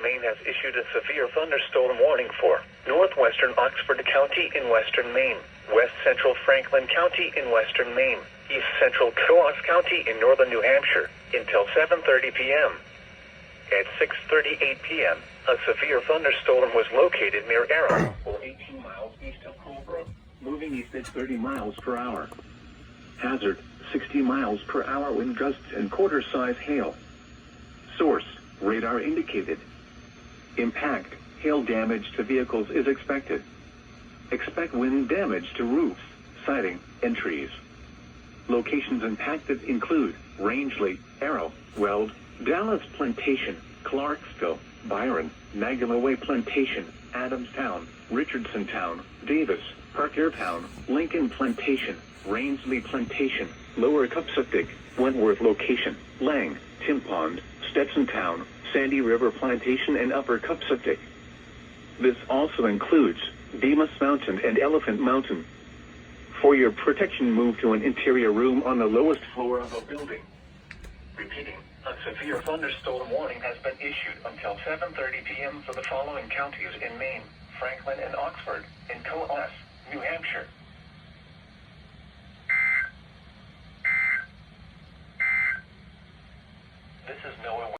Maine has issued a severe thunderstorm warning for northwestern Oxford County in western Maine, west central Franklin County in western Maine, east central Coos County in northern New Hampshire, until 7:30 p.m. At 6:38 p.m., a severe thunderstorm was located near Arrow, or 18 miles east of Colebrook, moving east at 30 miles per hour. Hazard, 60 miles per hour wind gusts and quarter-size hail. Source, radar indicated. Impact, hail damage to vehicles is expected. Expect wind damage to roofs, siding, and trees. Locations impacted include Rangeley, Arrow, Weld, Dallas Plantation, Clarksville, Byron, Magdala Way Plantation, Adamstown, Richardsontown, Davis, Parkertown, Lincoln Plantation, Rainsley Plantation, Lower Cupsuptic, Wentworth Location, Lang, Tim Pond, Stetsontown, Sandy River Plantation, and Upper Cupsuptic. This also includes Bemis Mountain and Elephant Mountain. For your protection, move to an interior room on the lowest floor of a building. Repeating, a severe thunderstorm warning has been issued until 7:30 p.m. for the following counties in Maine: Franklin and Oxford, and Coos, New Hampshire.